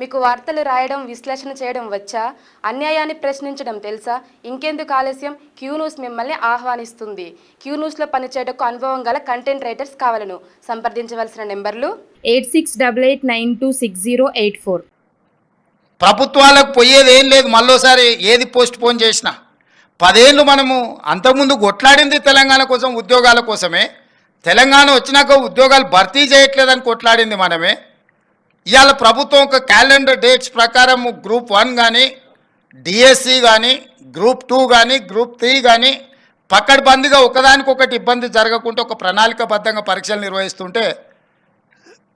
మీకు వార్తలు రాయడం, విశ్లేషణ చేయడం వచ్చా? అన్యాయాన్ని ప్రశ్నించడం తెలుసా? ఇంకెందుకు ఆలస్యం? క్యూ న్యూస్ మిమ్మల్ని ఆహ్వానిస్తుంది. క్యూ న్యూస్లో పనిచేయటకు అనుభవం గల కంటెంట్ రైటర్స్ కావాలను. సంప్రదించవలసిన నెంబర్లు 8688926084. ప్రభుత్వాలకు పోయేది ఏం లేదు. మళ్ళోసారి ఏది పోస్ట్ పోన్ చేసినా 10 ఏళ్ళు మనము అంతకుముందు కొట్లాడింది తెలంగాణ కోసం, ఉద్యోగాల కోసమే. తెలంగాణ వచ్చినాక ఉద్యోగాలు భర్తీ చేయట్లేదని కొట్లాడింది మనమే. ఇవాళ ప్రభుత్వం ఒక క్యాలెండర్ డేట్స్ ప్రకారం గ్రూప్ 1 కానీ, డిఎస్సి కానీ, గ్రూప్ 2 కానీ, గ్రూప్ 3 కానీ పక్కడబందిగా ఒకదానికొకటి ఇబ్బంది జరగకుండా ఒక ప్రణాళికబద్ధంగా పరీక్షలు నిర్వహిస్తుంటే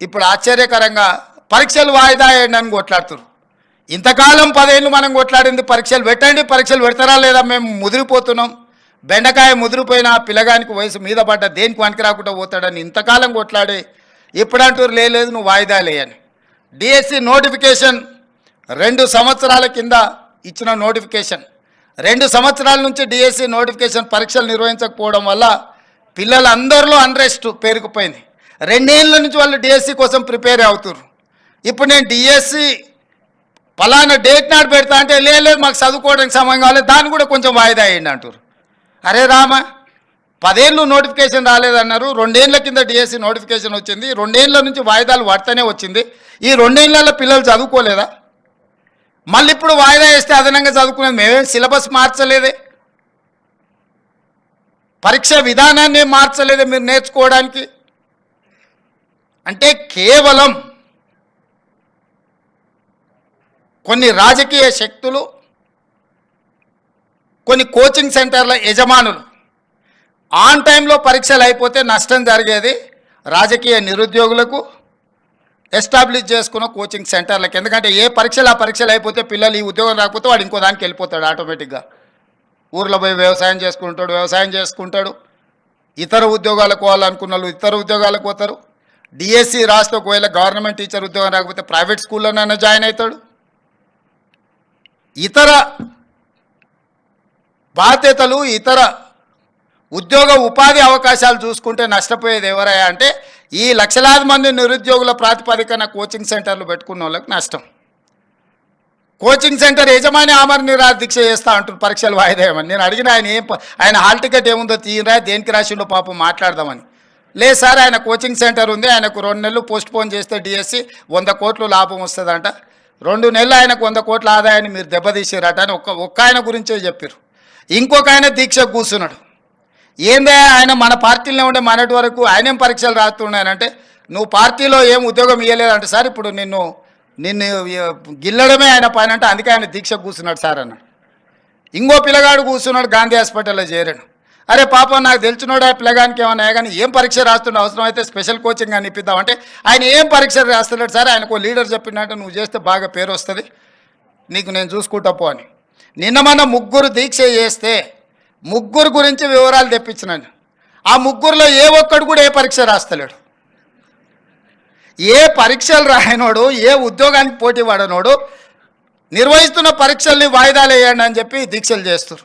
ఇప్పుడు ఆశ్చర్యకరంగా పరీక్షలు వాయిదా వేయండి అని కొట్లాడుతున్నారు. ఇంతకాలం 10 ఏళ్ళు మనం కొట్లాడింది పరీక్షలు పెట్టండి, పరీక్షలు పెడతారా లేదా, మేము ముదిరిపోతున్నాం, బెండకాయ ముదిరిపోయిన పిల్లగానికి వయసు మీద పడ్డ దేనికి పనికి రాకుండా పోతాడని ఇంతకాలం కొట్లాడి ఇప్పుడంటూరు లేదు నువ్వు వాయిదా లేయని. డిఎస్సి నోటిఫికేషన్ 2 సంవత్సరాల కింద ఇచ్చిన నోటిఫికేషన్. 2 సంవత్సరాల నుంచి డిఎస్సి నోటిఫికేషన్ పరీక్షలు నిర్వహించకపోవడం వల్ల పిల్లలందరిలో అన్రెస్ట్ పేరుకుపోయింది. 2 ఏళ్ళ నుంచి వాళ్ళు డిఎస్సి కోసం ప్రిపేర్ అవుతున్నారు. ఇప్పుడు నేను డిఎస్సి పలానా డేట్ నాడు పెడతా అంటే లేదు మాకు చదువుకోవడానికి సమయం కావాలి, దాన్ని కూడా కొంచెం వాయిదా వేయండి అంటారు. అరే రామా, 10 ఏళ్ళు నోటిఫికేషన్ రాలేదన్నారు, 2 ఏళ్ళ కింద డిఎస్సి నోటిఫికేషన్ వచ్చింది, 2 ఏళ్ళ నుంచి వాయిదాలు పడుతూనే వచ్చింది. ఈ 2 ఏళ్ళలో పిల్లలు చదువుకోలేదా? మళ్ళీ ఇప్పుడు వాయిదా వేస్తే అదనంగా చదువుకునేది మేమేం సిలబస్ మార్చలేదే, పరీక్ష విధానాన్ని మార్చలేదే మీరు నేర్చుకోవడానికి. అంటే కేవలం కొన్ని రాజకీయ శక్తులు, కొన్ని కోచింగ్ సెంటర్ల యజమానులు ఆన్ టైంలో పరీక్షలు అయిపోతే నష్టం జరిగేది రాజకీయ నిరుద్యోగులకు, ఎస్టాబ్లిష్ చేసుకున్న కోచింగ్ సెంటర్లకు. ఎందుకంటే ఏ పరీక్షలు ఆ పరీక్షలు అయిపోతే పిల్లలు ఈ ఉద్యోగం రాకపోతే వాడు ఇంకో దానికి వెళ్ళిపోతాడు ఆటోమేటిక్గా. ఊర్లో పోయి వ్యవసాయం చేసుకుంటాడు, ఇతర ఉద్యోగాలకు పోవాలనుకున్న వాళ్ళు ఇతర ఉద్యోగాలకు పోతారు. డిఎస్సి రాస్తే ఒకవేళ గవర్నమెంట్ టీచర్ ఉద్యోగం రాకపోతే ప్రైవేట్ స్కూల్లోనైనా జాయిన్ అవుతాడు. ఇతర బాధ్యతలు, ఇతర ఉద్యోగ ఉపాధి అవకాశాలు చూసుకుంటే నష్టపోయేది ఎవరయ్యా అంటే ఈ లక్షలాది మంది నిరుద్యోగుల ప్రాతిపదికన కోచింగ్ సెంటర్లు పెట్టుకున్న వాళ్ళకి నష్టం. కోచింగ్ సెంటర్ యజమాని ఆమరణ నిరాహార దీక్ష చేస్తా అంటారు పరీక్షలు వాయిదా వేయమని. నేను అడిగిన ఆయన హాల్ టికెట్ ఏముందో తీయరా, దేనికి రాసిండో పాపం మాట్లాడదామని. లేదు సార్, ఆయన కోచింగ్ సెంటర్ ఉంది, ఆయనకు 2 నెలలు పోస్ట్ పోన్ చేస్తే డిఎస్సి 100 కోట్లు లాభం వస్తుందంట, 2 నెలలు ఆయనకు 100 కోట్ల ఆదాయాన్ని మీరు దెబ్బతీసారట అని ఒక్క ఆయన గురించే చెప్పారు. ఇంకొక ఆయన దీక్ష కూర్చున్నాడు. ఏందే ఆయన మన పార్టీలో ఉండే మనటి వరకు ఆయనేం పరీక్షలు రాస్తున్నాయనంటే నువ్వు పార్టీలో ఏం ఉద్యోగం ఇవ్వలేదంటే సార్ ఇప్పుడు నిన్ను గిల్లడమే ఆయన పైన అంటే అందుకే ఆయన దీక్ష కూర్చున్నాడు సార్ అన్నాడు. ఇంకో పిల్లగాడు కూర్చున్నాడు, గాంధీ హాస్పిటల్లో చేరాడు. అరే పాపం నాకు తెలిసినోడు ఆ పిల్లగానికి ఏమన్నా కానీ ఏం పరీక్ష రాస్తుండే, అవసరం అయితే స్పెషల్ కోచింగ్ అని ఇప్పిద్దామంటే ఆయన ఏం పరీక్ష రాస్తున్నాడు సార్, ఆయనకు లీడర్ చెప్పినట్టు నువ్వు చేస్తే బాగా పేరు వస్తుంది, నీకు నేను చూసుకుంటా పో అని. నిన్న మన 3 దీక్ష చేస్తే 3 గురించి వివరాలు తెప్పించినాను. ఆ 3లో ఏ ఒక్కడు కూడా ఏ పరీక్ష రాస్తలేడు. ఏ పరీక్షలు రాయనోడు, ఏ ఉద్యోగానికి పోటీ పడనోడు నిర్వహిస్తున్న పరీక్షల్ని వాయిదాలు వేయండి అని చెప్పి దీక్షలు చేస్తారు.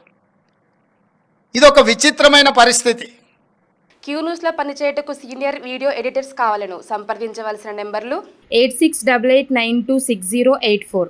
ఇది ఒక విచిత్రమైన పరిస్థితి. క్యూ న్యూస్లో పనిచేయటకు సీనియర్ వీడియో ఎడిటర్స్ కావాలను. సంప్రదించవలసిన నెంబర్లు 8688926084.